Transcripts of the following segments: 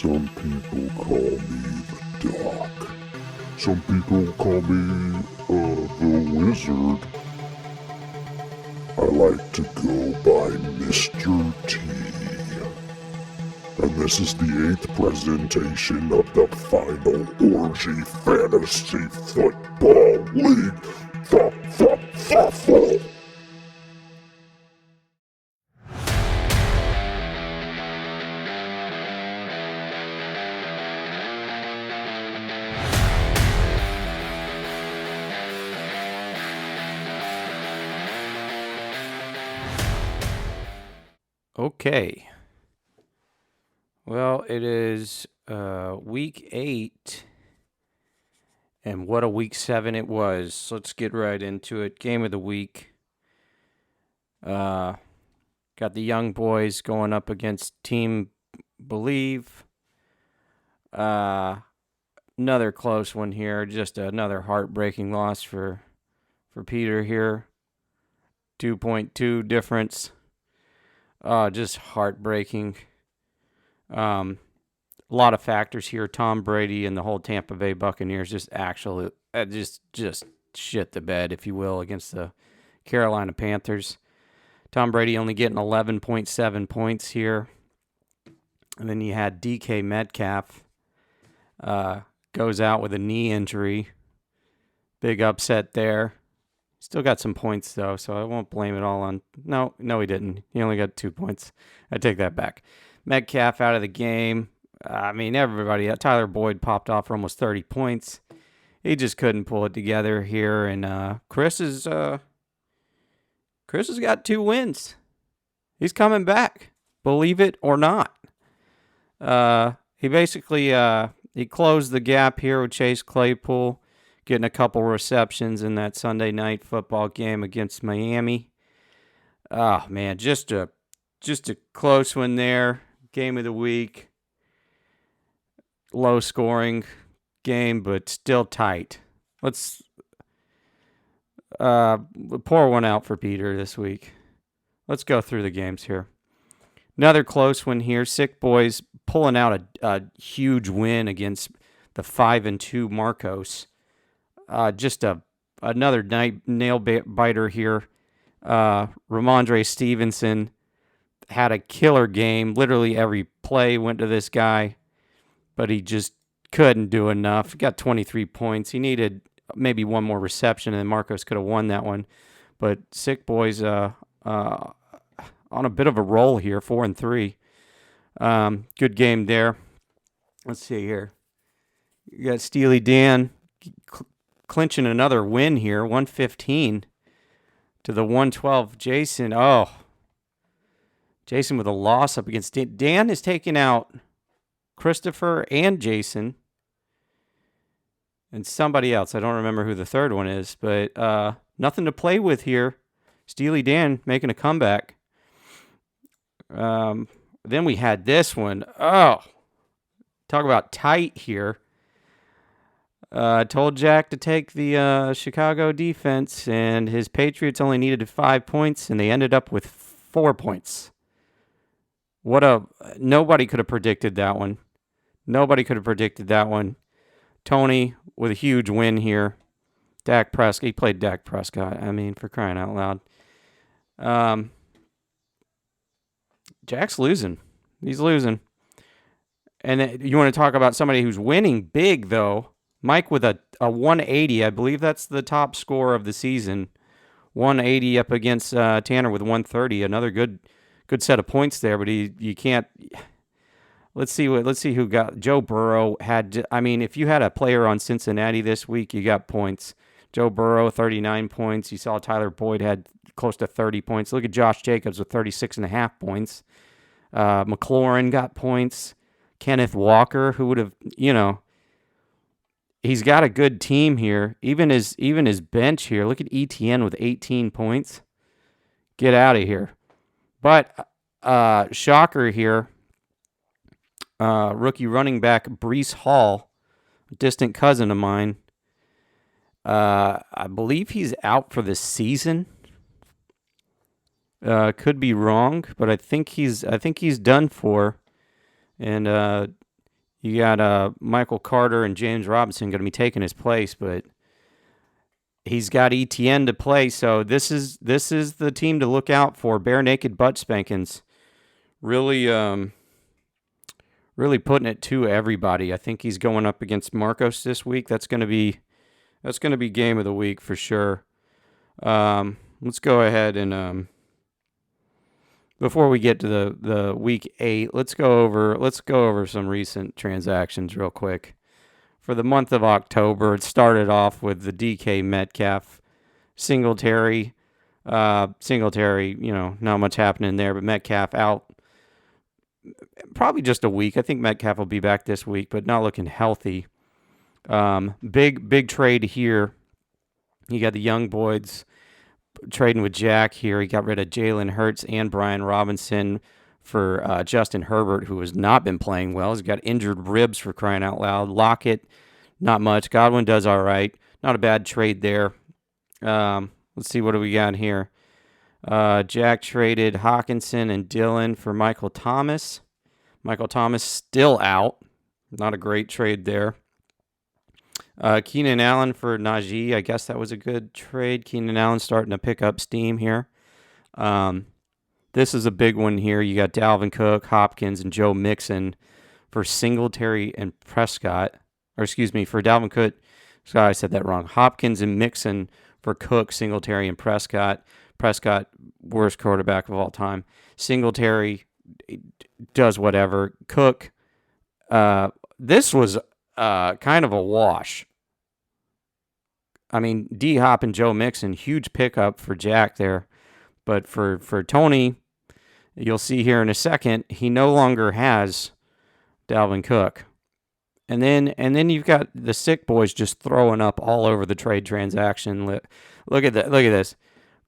Some people call me the Doc. Some people call me, the Wizard. I like to go by Mr. T. And this is the 8th presentation of the Final Orgy Fantasy Football League. F.O.F.F.L. Okay. Well, it is week 8, and what a week 7 it was. Let's get right into it. Game of the week. Got the young boys going up against Team Believe. Another close one here. Just another heartbreaking loss for Peter here. 2.2 difference. Just heartbreaking. A lot of factors here. Tom Brady and the whole Tampa Bay Buccaneers just shit the bed, if you will, against the Carolina Panthers. Tom Brady only getting 11.7 points here. And then you had DK Metcalf goes out with a knee injury. Big upset there. Still got some points, though, so I won't blame it all on... No, he didn't. He only got 2 points. I take that back. Metcalf out of the game. I mean, everybody... Tyler Boyd popped off for almost 30 points. He just couldn't pull it together here, and Chris has got 2 wins. He's coming back, believe it or not. He basically... he closed the gap here with Chase Claypool, getting a couple receptions in that Sunday night football game against Miami. Oh, man, just a close one there. Game of the week. Low scoring game, but still tight. Let's pour one out for Peter this week. Let's go through the games here. Another close one here. Sick Boys pulling out a huge win against the 5-2 Marcos. Just another nail biter here. Ramondre Stevenson had a killer game. Literally every play went to this guy, but he just couldn't do enough. He got 23 points. He needed maybe one more reception, and Marcos could have won that one. But Sick Boys on a bit of a roll here, 4-3. Good game there. Let's see here. You got Steely Dan clinching another win here, 115 to the 112. Jason with a loss up against Dan. Dan is taking out Christopher and Jason and somebody else. I don't remember who the third one is, but nothing to play with here. Steely Dan making a comeback. Then we had this one. Oh, talk about tight here. Told Jack to take the Chicago defense, and his Patriots only needed 5 points, and they ended up with 4 points. Nobody could have predicted that one. Tony with a huge win here. Dak Prescott, he played Dak Prescott. I mean, for crying out loud. Jack's losing. He's losing. And you want to talk about somebody who's winning big, though. Mike with a 180. I believe that's the top score of the season. 180 up against Tanner with 130. Another good set of points there, but you can't. Let's see who got. Joe Burrow had. I mean, if you had a player on Cincinnati this week, you got points. Joe Burrow 39 points. You saw Tyler Boyd had close to 30 points. Look at Josh Jacobs with 36.5 points. McLaurin got points. Kenneth Walker, who would have, he's got a good team here. Even his bench here. Look at ETN with 18 points. Get out of here. But shocker here. Rookie running back Breece Hall, distant cousin of mine. I believe he's out for the season. Could be wrong, but I think he's done for. And You got Michael Carter and James Robinson going to be taking his place, but he's got ETN to play, so this is the team to look out for. Bare naked butt spankings, really really putting it to everybody. I think he's going up against Marcos this week. That's going to be game of the week for sure. Let's go ahead and before we get to the week 8, let's go over some recent transactions real quick. For the month of October, it started off with the DK Metcalf Singletary. Singletary, not much happening there, but Metcalf out probably just a week. I think Metcalf will be back this week, but not looking healthy. Big trade here. You got the young boys trading with Jack here. He got rid of Jalen Hurts and Brian Robinson for Justin Herbert, who has not been playing well. He's got injured ribs, for crying out loud. Lockett, not much. Godwin does all right. Not a bad trade there. Let's see, what do we got here? Jack traded Hawkinson and Dillon for Michael Thomas. Michael Thomas still out. Not a great trade there. Keenan Allen for Najee. I guess that was a good trade. Keenan Allen starting to pick up steam here. This is a big one here. You got Dalvin Cook, Hopkins, and Joe Mixon for Singletary and Prescott. Or excuse me, for Dalvin Cook. Sorry, I said that wrong. Hopkins and Mixon for Cook, Singletary, and Prescott. Prescott, worst quarterback of all time. Singletary does whatever. Cook, this was kind of a wash. I mean, D-Hop and Joe Mixon, huge pickup for Jack there. But for Tony, you'll see here in a second, he no longer has Dalvin Cook. And then you've got the sick boys just throwing up all over the trade transaction. Look at that. Look at this.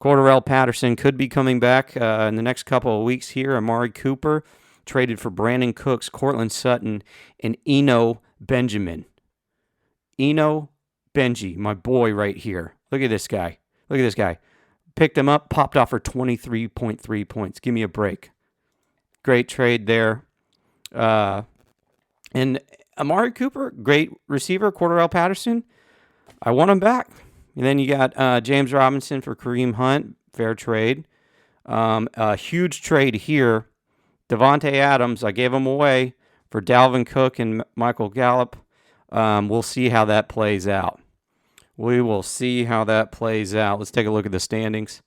Cordarrelle Patterson could be coming back in the next couple of weeks here. Amari Cooper traded for Brandon Cooks, Cortland Sutton, and Eno Benjamin. Eno Benji, my boy right here. Look at this guy. Look at this guy. Picked him up, popped off for 23.3 points. Give me a break. Great trade there. And Amari Cooper, great receiver. Cordarrelle Patterson, I want him back. And then you got James Robinson for Kareem Hunt. Fair trade. A huge trade here. Devontae Adams, I gave him away for Dalvin Cook and Michael Gallup. We'll see how that plays out. We will see how that plays out. Let's take a look at the standings.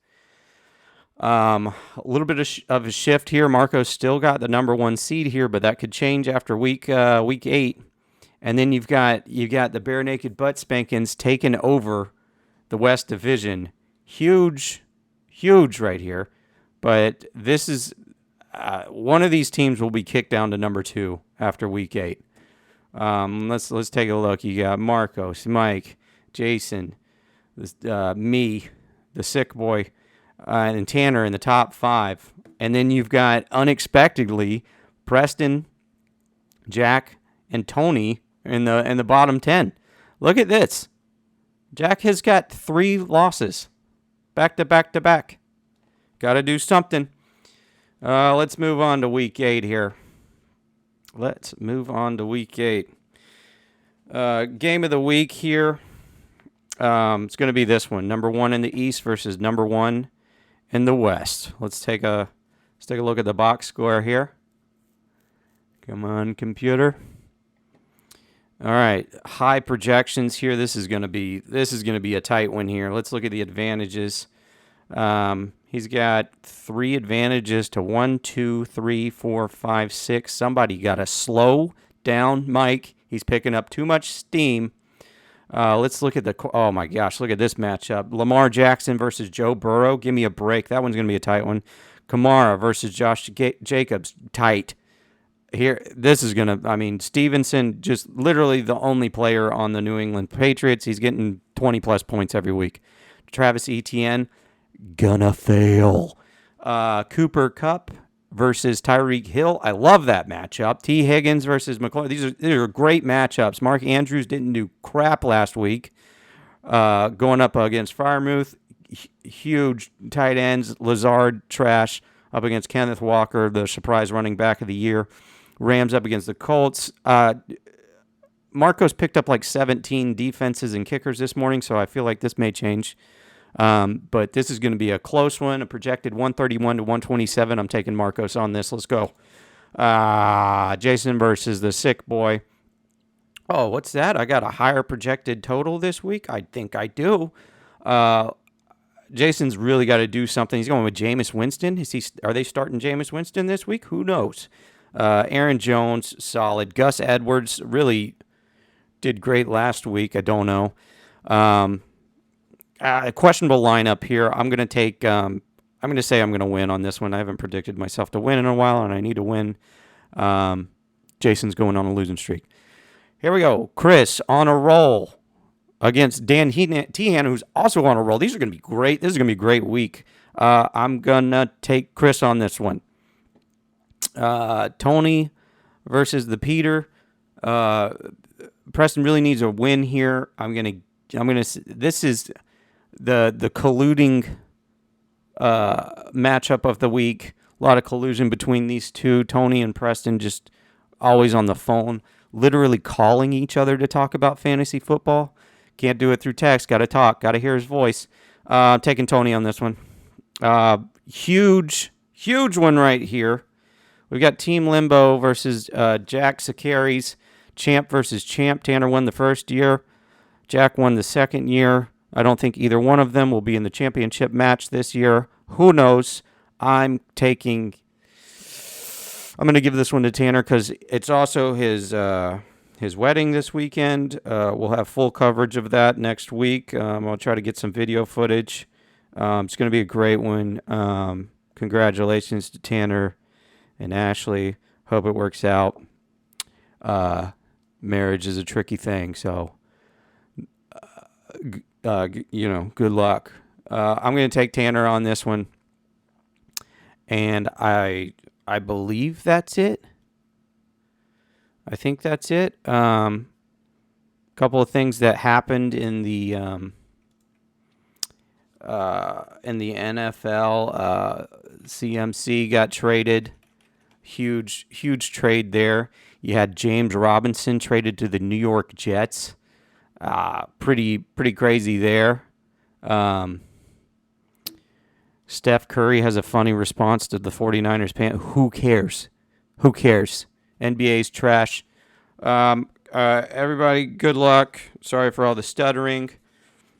A little bit of a shift here. Marco's still got the number 1 seed here, but that could change after week 8. And then you've got the bare naked butt spankings taking over the West Division. Huge right here. But this is one of these teams will be kicked down to number 2 after week 8. Let's take a look. You got Marcos, Mike, Jason, me, the sick boy, and Tanner in the top 5. And then you've got, unexpectedly, Preston, Jack, and Tony in the bottom 10. Look at this. Jack has got 3 losses. Back to back to back. Got to do something. Let's move on to week 8 here. Let's move on to week 8. Game of the week here. It's going to be this one. Number 1 in the East versus number 1 in the West. Let's take a look at the box score here. Come on, computer. All right, high projections here. This is going to be a tight one here. Let's look at the advantages. He's got 3 advantages to 1, 2, 3, 4, 5, 6. Somebody got to slow down Mike. He's picking up too much steam. Let's look at oh my gosh, look at this matchup. Lamar Jackson versus Joe Burrow. Give me a break. That one's going to be a tight one. Kamara versus Josh Jacobs. Tight. Here, this is going to, Stevenson, just literally the only player on the New England Patriots. He's getting 20-plus points every week. Travis Etienne, gonna fail. Cooper Kupp versus Tyreek Hill. I love that matchup. T. Higgins versus McLaurin. These are great matchups. Mark Andrews didn't do crap last week. Going up against Freiermuth. Huge tight ends. Lazard, trash. Up against Kenneth Walker, the surprise running back of the year. Rams up against the Colts. Marcos picked up like 17 defenses and kickers this morning, so I feel like this may change. But this is going to be a close one, a projected 131 to 127. I'm taking Marcos on this. Let's go. Jason versus the sick boy. Oh, what's that? I got a higher projected total this week? I think I do. Jason's really got to do something. He's going with Jameis Winston. Are they starting Jameis Winston this week? Who knows? Aaron Jones, solid. Gus Edwards really did great last week. I don't know. A questionable lineup here. I'm going to take. I'm going to say I'm going to win on this one. I haven't predicted myself to win in a while, and I need to win. Jason's going on a losing streak. Here we go. Chris on a roll against Dan Tehan, who's also on a roll. These are going to be great. This is going to be a great week. I'm going to take Chris on this one. Tony versus the Peter. Preston really needs a win here. This is the colluding matchup of the week. A lot of collusion between these two. Tony and Preston just always on the phone, literally calling each other to talk about fantasy football. Can't do it through text. Got to talk. Got to hear his voice. Taking Tony on this one. Huge one right here. We've got Team Limbo versus Jack Sakary's. Champ versus Champ. Tanner won the first year. Jack won the second year. I don't think either one of them will be in the championship match this year. Who knows? I'm going to give this one to Tanner because it's also his wedding this weekend. We'll have full coverage of that next week. I'll try to get some video footage. It's going to be a great one. Congratulations to Tanner and Ashley. Hope it works out. Marriage is a tricky thing, so good luck. I'm going to take Tanner on this one, and I believe that's it. I think that's it. Couple of things that happened in the NFL. CMC got traded. Huge trade there. You had James Robinson traded to the New York Jets. Pretty crazy there. Steph Curry has a funny response to the 49ers paying. Who cares? NBA's trash. Everybody, good luck. Sorry for all the stuttering.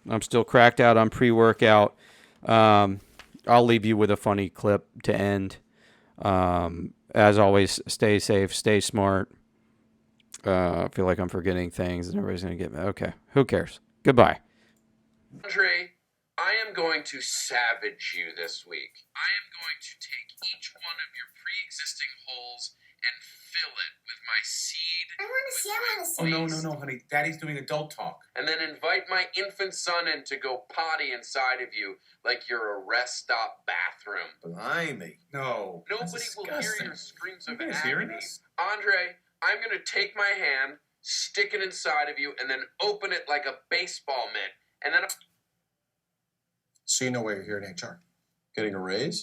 I'm still cracked out on pre-workout. I'll leave you with a funny clip to end. As always, stay safe, stay smart. I feel like I'm forgetting things and everybody's going to get me. Okay, who cares? Goodbye. Andre, I am going to savage you this week. I am going to take each one of your pre-existing holes and fill it with my seed. I want to see. Oh, no, honey. Daddy's doing adult talk. And then invite my infant son in to go potty inside of you like you're a rest stop bathroom. Blimey. No. Nobody will hear your screams of You guys hearing agony. this? Andre, I'm going to take my hand, stick it inside of you, and then open it like a baseball mitt. And then... So you know why you're here in HR? Getting a raise?